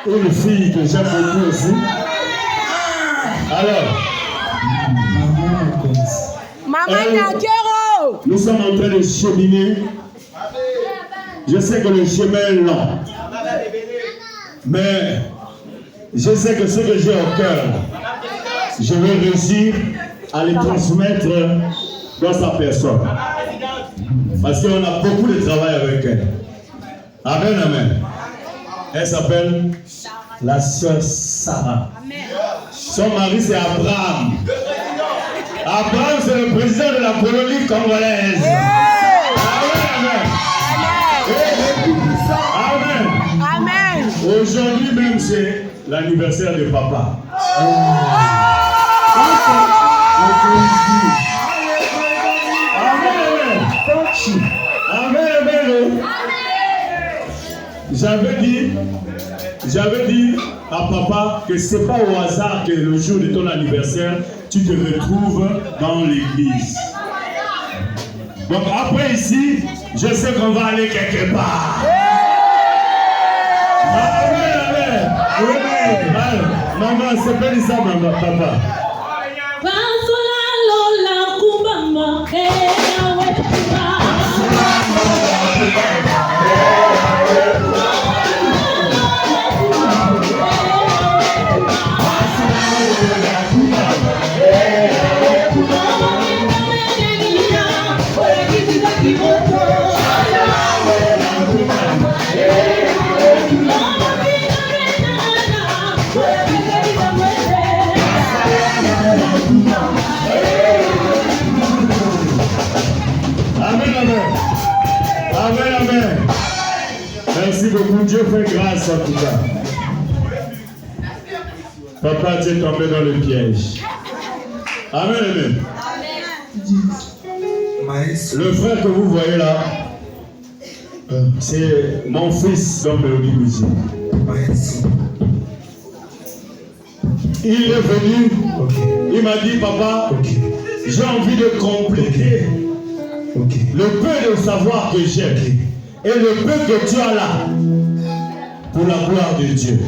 une fille que j'aime beaucoup aussi. Alors, nous sommes en train de cheminer. Je sais que le chemin est long. Mais je sais que ce que j'ai au cœur, je vais réussir à les transmettre dans sa personne. Parce qu'on a beaucoup de travail avec elle. Amen, amen. Elle s'appelle la sœur Sarah. Son mari c'est Abraham. Abraham c'est le président de la colonie congolaise. Amen, amen. Amen. Aujourd'hui même c'est l'anniversaire de papa. J'avais dit à papa que c'est pas au hasard que le jour de ton anniversaire, tu te retrouves dans l'église. Donc après ici, je sais qu'on va aller quelque part. Amen, amen. Maman, c'est pas ça, maman, papa. Amen, amen. Merci beaucoup. Dieu fait grâce en tout cas. Papa, tu es tombé dans le piège. Amen, amen. Le frère que vous voyez là, c'est mon fils dans Mélodie Musique. Il est venu, il m'a dit, papa, j'ai envie de compléter le peu de savoir que j'ai et le peu que tu as là pour la gloire de Dieu.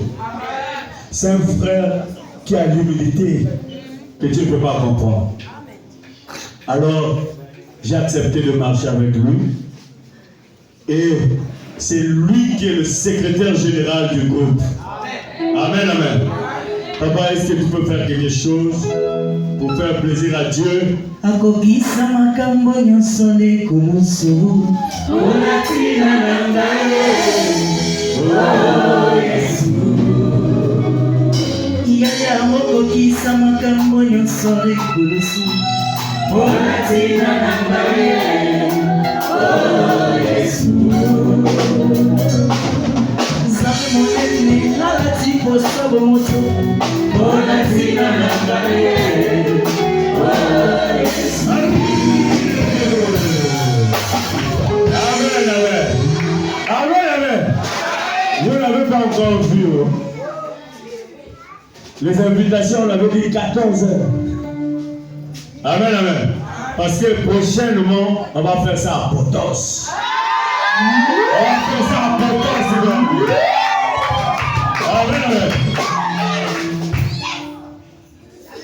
C'est un frère qui a l'humilité que tu ne peux pas comprendre. Alors, j'ai accepté de marcher avec lui et c'est lui qui est le secrétaire général du groupe. Amen, amen. Papa, est-ce que tu peux faire quelque chose pour faire plaisir à Dieu? Akogisa makambo nyonso lekumusu Onatina nangaye Oh Yesu Yaya mokogisa makambo nyonso lekumusu Onatina nangaye Oh Yesu Zabe monene alati posobo moto Onatina nangaye Vous n'avez pas encore vu. Les invitations, on avait dit 14 heures. Amen, amen. Parce que prochainement, on va faire ça à Potos. On va faire ça à Potos. Amen, amen.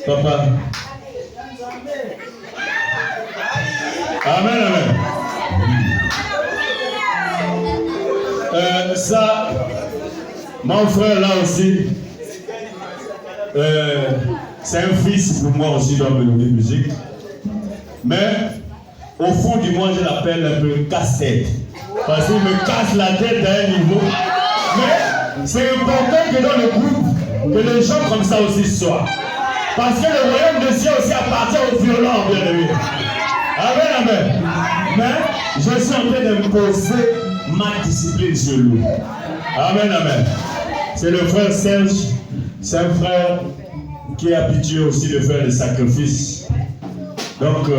Papa. Amen, amen. Ça, mon frère là aussi, c'est un fils pour moi aussi dans Mélodie Musique. Mais au fond du moi, je l'appelle un peu casse-tête. Parce qu'il me casse la tête à un niveau. Mais c'est important que dans le groupe, que les gens comme ça aussi soient. Parce que le royaume de Dieu aussi appartient aux violents, bien aimés. Amen, amen. Mais je suis en train de poser ma discipline sur lui. Amen, amen. C'est le frère Serge. C'est un frère qui est habitué aussi de faire des sacrifices. Donc,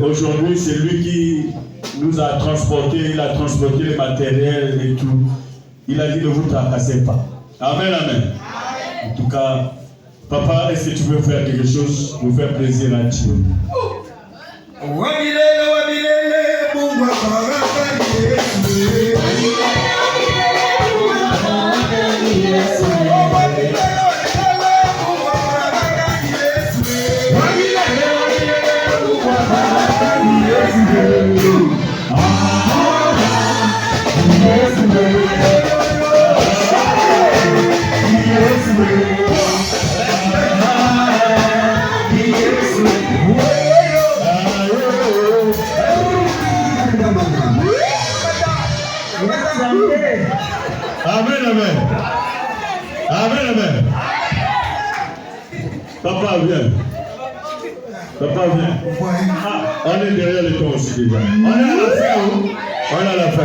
aujourd'hui, c'est lui qui nous a transporté. Il a transporté les matériels et tout. Il a dit ne vous tracassez pas. Amen, amen. En tout cas, papa, est-ce que tu veux faire quelque chose pour faire plaisir à Dieu? Amen, amen. Amen, amen. Papa, viens. Papa, viens. Ah, on est derrière les temps aussi déjà. On est à la fin, hein? On est à la fin.